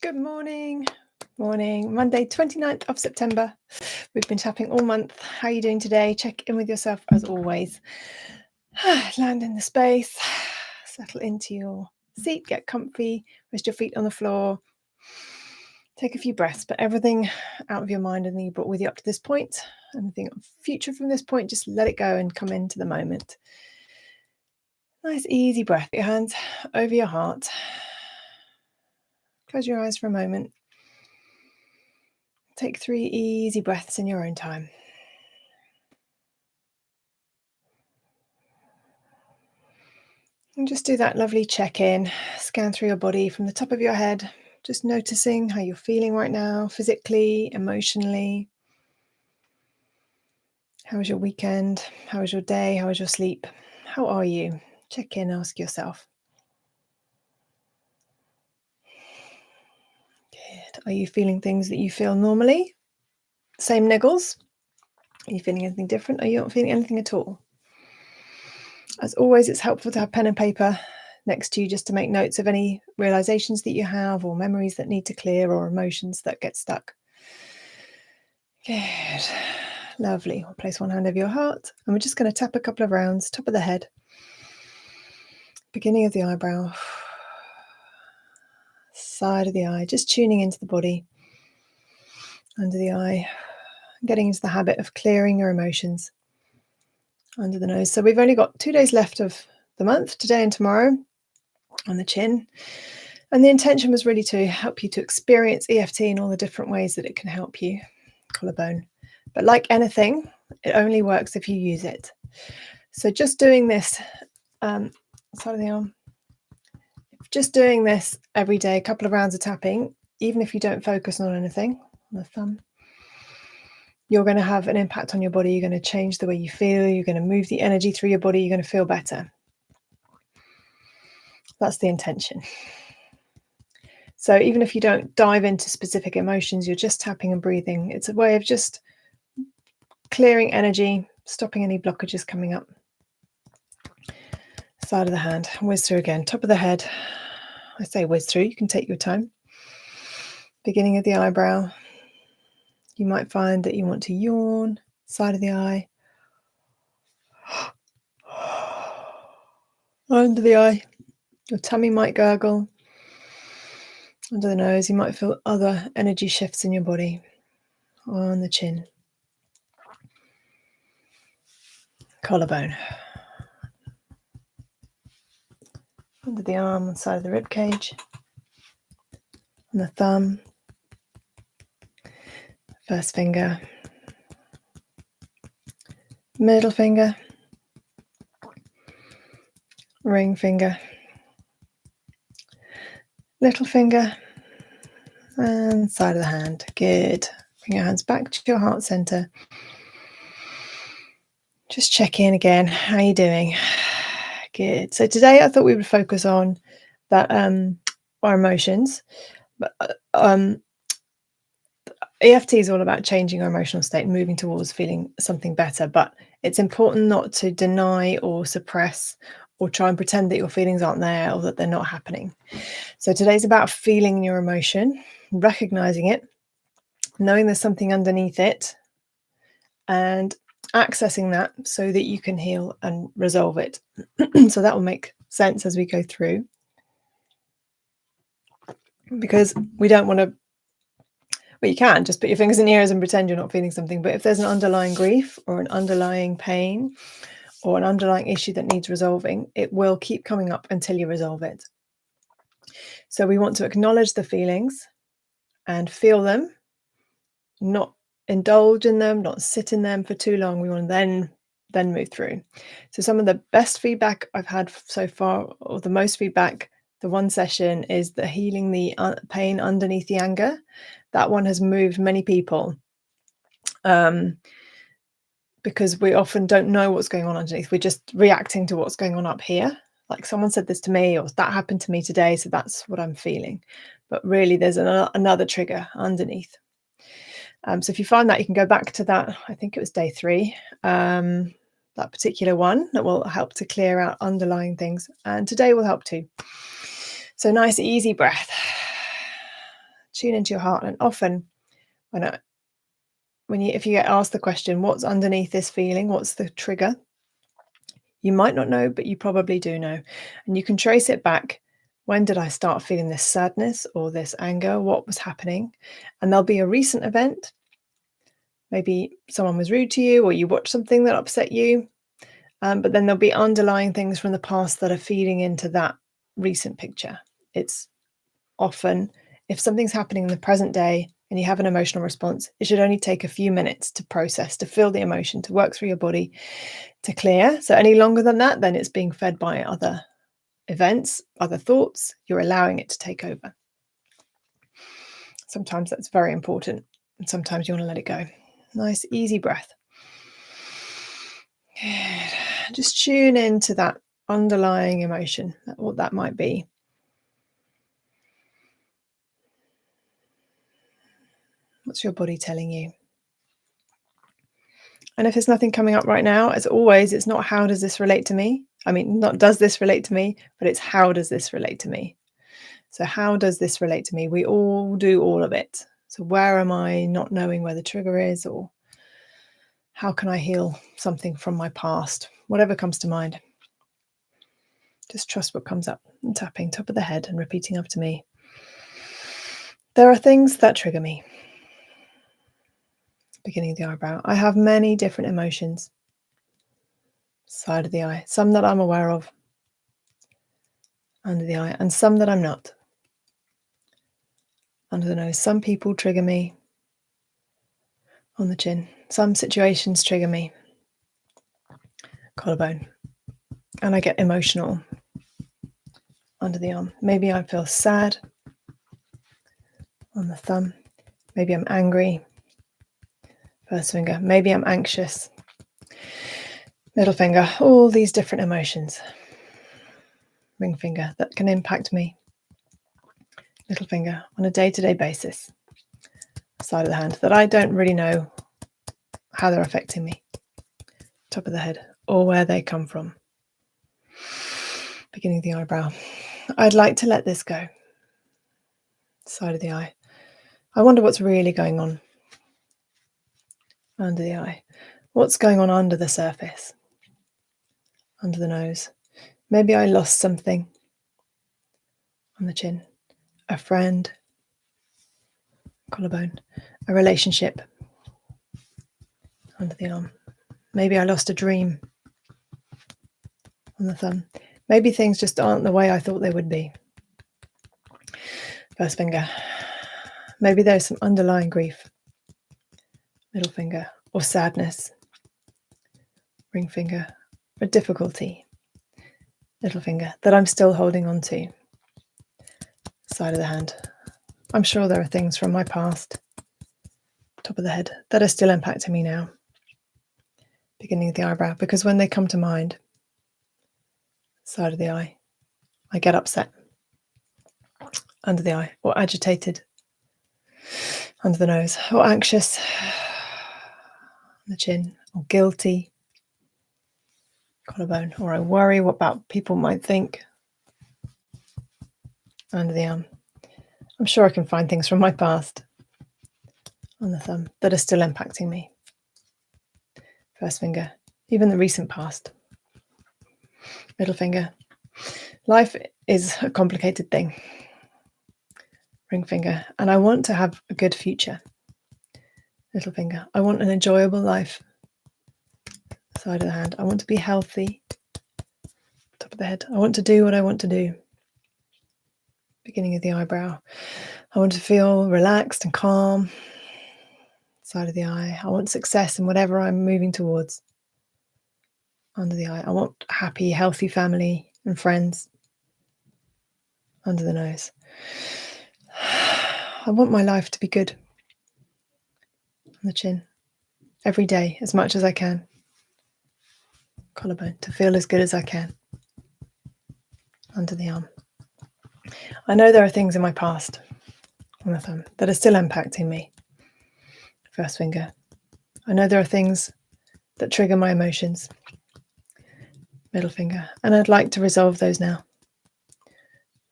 Good morning. Morning. Monday, 29th of September. We've been tapping all month. How are you doing today? Check in with yourself as always. Land in the space. Settle into your seat. Get comfy. Rest your feet on the floor. Take a few breaths. Put everything out of your mind and then you brought with you up to this point. Anything future from this point, just let it go and come into the moment. Nice, easy breath. Put your hands over your heart. Close your eyes for a moment. Take 3 easy breaths in your own time. And just do that lovely check-in. Scan through your body from the top of your head, just noticing how you're feeling right now, physically, emotionally. How was your weekend? How was your day? How was your sleep? How are you? Check in, ask yourself. Good. Are you feeling things that you feel normally? Same niggles? Are you feeling anything different? Are you not feeling anything at all? As always, it's helpful to have pen and paper next to you just to make notes of any realizations that you have or memories that need to clear or emotions that get stuck. Good. Lovely. We'll place one hand over your heart and we're just going to tap a couple of rounds, top of the head, beginning of the eyebrow, side of the eye, just tuning into the body, under the eye, getting into the habit of clearing your emotions under the nose. So we've only got 2 days left of the month, today and tomorrow, on the chin. And the intention was really to help you to experience EFT in all the different ways that it can help you. Collarbone. But like anything, it only works if you use it. So just doing this, side of the arm, just doing this every day, a couple of rounds of tapping, even if you don't focus on anything, on the thumb, you're going to have an impact on your body. You're going to change the way you feel. You're going to move the energy through your body. You're going to feel better. That's the intention. So even if you don't dive into specific emotions, you're just tapping and breathing. It's a way of just clearing energy, stopping any blockages coming up. Side of the hand, whiz through again, top of the head. I say whiz through, you can take your time. Beginning of the eyebrow. You might find that you want to yawn, side of the eye. Under the eye, your tummy might gurgle. Under the nose, you might feel other energy shifts in your body. On the chin. Collarbone. Under the arm, on the side of the rib cage. On the thumb. First finger. Middle finger. Ring finger. Little finger. And side of the hand. Good. Bring your hands back to your heart center. Just check in again. How are you doing? Good. So today I thought we would focus on that our emotions. But EFT is all about changing our emotional state and moving towards feeling something better. But it's important not to deny or suppress or try and pretend that your feelings aren't there or that they're not happening. So today's about feeling your emotion, recognizing it, knowing there's something underneath it, and accessing that so that you can heal and resolve it. So that will make sense as we go through, because we don't want to, well, you can just put your fingers in your ears and pretend you're not feeling something, but if there's an underlying grief or an underlying pain or an underlying issue that needs resolving, it will keep coming up until you resolve it. So we want to acknowledge the feelings and feel them, not indulge in them, not sit in them for too long. We want to then move through. So some of the best feedback I've had so far, or the most feedback, the one session, is the healing the pain underneath the anger. That one has moved many people, because we often don't know what's going on underneath. We're just reacting to what's going on up here. Like someone said this to me, or that happened to me today, so that's what I'm feeling. But really there's another trigger underneath. So if you find that, you can go back to that, I think it was day 3, that particular one that will help to clear out underlying things. And today will help too. So nice, easy breath. tune into your heart. And often if you get asked the question, what's underneath this feeling? What's the trigger? You might not know, but you probably do know. And you can trace it back. When did I start feeling this sadness or this anger? What was happening? And there'll be a recent event. Maybe someone was rude to you, or you watched something that upset you. But then there'll be underlying things from the past that are feeding into that recent picture. It's often, if something's happening in the present day and you have an emotional response, it should only take a few minutes to process, to feel the emotion, to work through your body, to clear. So any longer than that, then it's being fed by other events, other thoughts. You're allowing it to take over. Sometimes that's very important, and sometimes you want to let it go. Nice, easy breath. Good. Just tune into that underlying emotion, what that might be. What's your body telling you? And if there's nothing coming up right now, as always, it's not how does this relate to me? I mean, not does this relate to me, but it's how does this relate to me? So how does this relate to me? We all do all of it. So where am I not knowing where the trigger is, or how can I heal something from my past? Whatever comes to mind. Just trust what comes up, and tapping top of the head and repeating after me. There are things that trigger me. Beginning of the eyebrow. I have many different emotions. Side of the eye. Some that I'm aware of. Under the eye. And some that I'm not. Under the nose. Some people trigger me. On the chin. Some situations trigger me. Collarbone. And I get emotional. Under the arm. Maybe I feel sad. On the thumb. Maybe I'm angry. First finger. Maybe I'm anxious. Middle finger. All these different emotions. Ring finger that can impact me. Little finger on a day-to-day basis. Side of the hand that I don't really know how they're affecting me. Top of the head or where they come from. Beginning of the eyebrow. I'd like to let this go. Side of the eye. I wonder what's really going on. Under the eye. What's going on under the surface? Under the nose. Maybe I lost something. On the chin. A friend. Collarbone. A relationship. Under the arm. Maybe I lost a dream. On the thumb. Maybe things just aren't the way I thought they would be. First finger. Maybe there's some underlying grief. Middle finger. Or sadness. Ring finger. Or difficulty. Little finger that I'm still holding on to. Side of the hand. I'm sure there are things from my past. Top of the head that are still impacting me now. Beginning of the eyebrow, because when they come to mind, side of the eye, I get upset. Under the eye, or agitated. Under the nose, or anxious. On the chin, or guilty. Collarbone, or I worry about people might think. Under the arm. I'm sure I can find things from my past. On the thumb that are still impacting me. First finger, even the recent past. Middle finger. Life is a complicated thing. Ring finger. And I want to have a good future. Little finger. I want an enjoyable life. Side of the hand. I want to be healthy. Top of the head. I want to do what I want to do. Beginning of the eyebrow. I want to feel relaxed and calm. Side of the eye. I want success in whatever I'm moving towards. Under the eye. I want a happy, healthy family and friends. Under the nose. I want my life to be good. On the chin. Every day, as much as I can. Collarbone. To feel as good as I can. Under the arm. I know there are things in my past. On the thumb. That are still impacting me. First finger. I know there are things that trigger my emotions. Middle finger. And I'd like to resolve those now.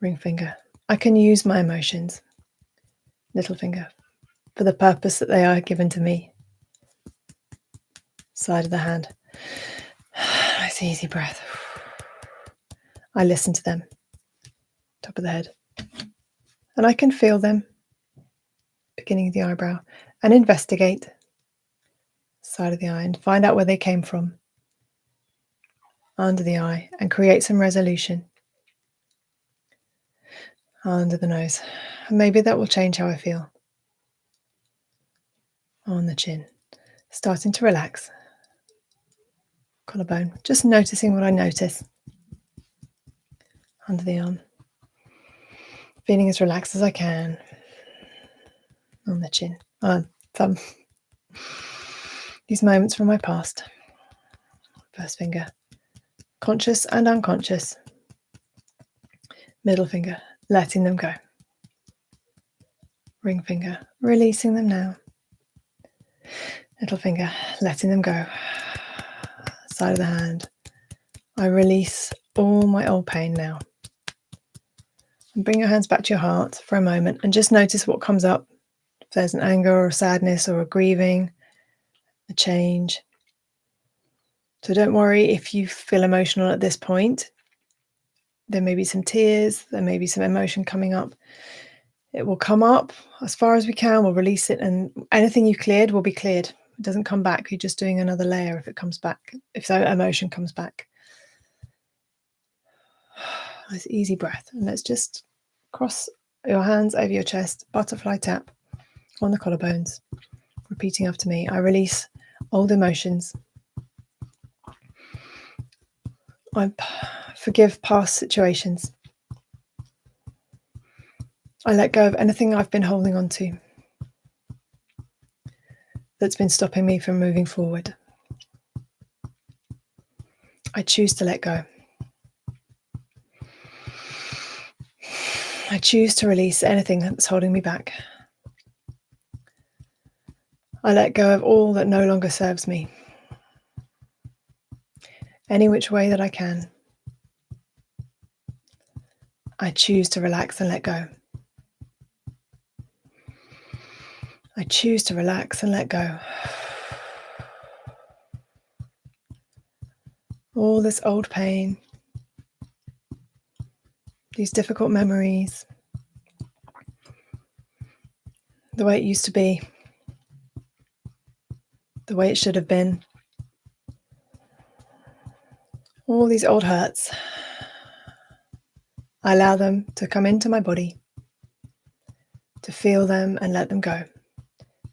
Ring finger. I can use my emotions. little finger, for the purpose that they are given to me. Side of the hand. Nice easy breath. I listen to them. Top of the head. And I can feel them. Beginning of the eyebrow. And investigate. Side of the eye. And find out where they came from. Under the eye. And create some resolution. Under the nose. And maybe that will change how I feel. On the chin. Starting to relax. Collarbone. Just noticing what I notice. Under the arm. Feeling as relaxed as I can. On the chin. Thumb. These moments from my past. First finger. Conscious and unconscious. Middle finger. Letting them go. Ring finger. Releasing them now. Little finger. Letting them go. Side of the hand. I release all my old pain now. And bring your hands back to your heart for a moment and just notice what comes up. If there's an anger or a sadness or a grieving, a change. So don't worry if you feel emotional at this point. There may be some tears, there may be some emotion coming up. It will come up as far as we can, we'll release it, and anything you cleared will be cleared. It doesn't come back, you're just doing another layer if it comes back, if that emotion comes back. Nice easy breath, and let's just cross your hands over your chest, butterfly tap on the collarbones, repeating after me. I release old emotions. I forgive past situations. I let go of anything I've been holding on to that's been stopping me from moving forward. I choose to let go. I choose to release anything that's holding me back. I let go of all that no longer serves me. Any which way that I can. I choose to relax and let go. I choose to relax and let go. All this old pain, these difficult memories, the way it used to be, the way it should have been, all these old hurts. I allow them to come into my body, to feel them and let them go.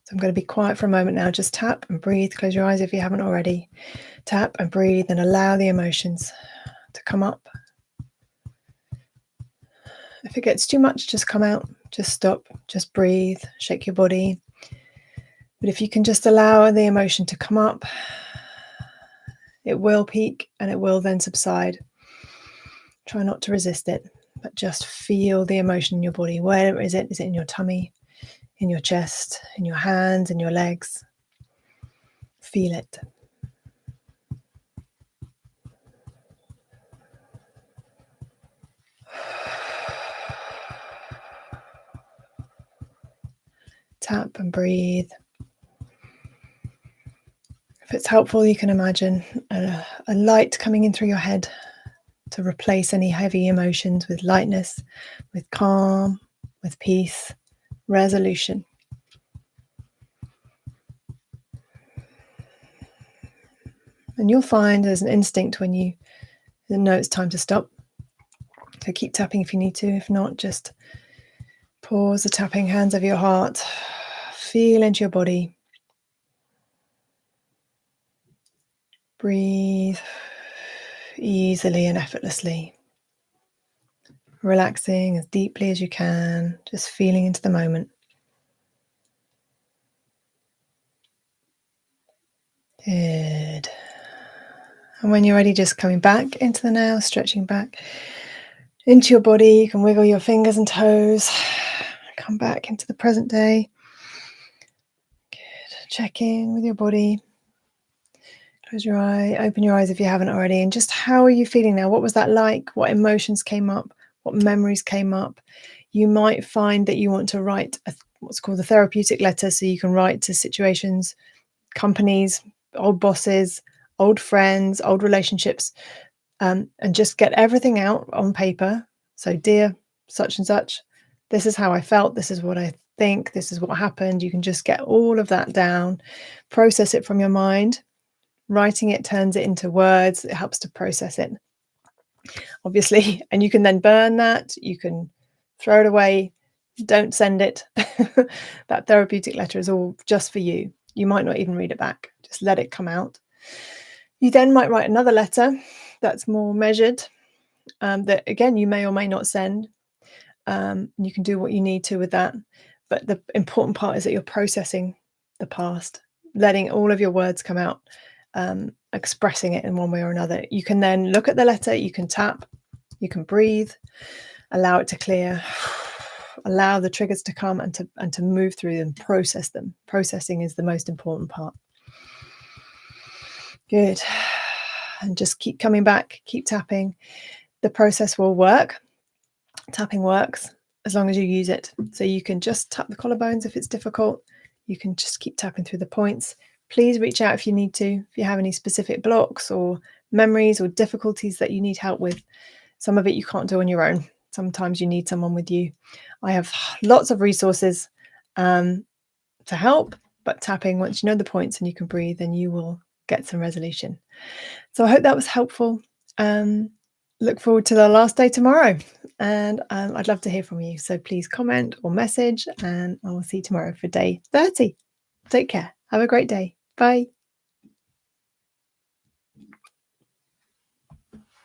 So I'm going to be quiet for a moment now. Just tap and breathe. Close your eyes if you haven't already. Tap and breathe and allow the emotions to come up. If it gets too much, just come out. Just stop. Just breathe. Shake your body. But if you can just allow the emotion to come up, it will peak and it will then subside. Try not to resist it, but just feel the emotion in your body. Where is it? Is it in your tummy, in your chest, in your hands, in your legs? Feel it. Tap and breathe. If it's helpful, you can imagine a light coming in through your head to replace any heavy emotions with lightness, with calm, with peace, resolution. And you'll find there's an instinct when you know it's time to stop. So keep tapping if you need to. If not, just pause the tapping, hands over your heart. Feel into your body. Breathe easily and effortlessly. Relaxing as deeply as you can, just feeling into the moment. Good. And when you're ready, just coming back into the now, stretching back into your body. You can wiggle your fingers and toes. Come back into the present day. Good. Check in with your body. Close your eye, open your eyes if you haven't already. And just how are you feeling now? What was that like? What emotions came up? What memories came up? You might find that you want to write what's called the therapeutic letter. So you can write to situations, companies, old bosses, old friends, old relationships, and just get everything out on paper. So, dear such and such, this is how I felt, this is what I think, this is what happened. You can just get all of that down, process it from your mind. Writing it turns it into words, it helps to process it, obviously. And you can then burn that, you can throw it away, don't send it. That therapeutic letter is all just for you. You might not even read it back, just let it come out. You then might write another letter that's more measured, that again you may or may not send. You can do what you need to with that. But the important part is that you're processing the past, letting all of your words come out, expressing it in one way or another. You can then look at the letter, you can tap, you can breathe, allow it to clear, allow the triggers to come and to move through them, process them. Processing is the most important part. Good. And just keep coming back, keep tapping. The process will work. Tapping works as long as you use it. So you can just tap the collarbones if it's difficult. You can just keep tapping through the points. Please reach out if you need to, if you have any specific blocks or memories or difficulties that you need help with. Some of it you can't do on your own. Sometimes you need someone with you. I have lots of resources to help, but tapping, once you know the points and you can breathe, then you will get some resolution. So I hope that was helpful. Look forward to the last day tomorrow, and I'd love to hear from you. So please comment or message, and I will see you tomorrow for day 30. Take care. Have a great day. Bye.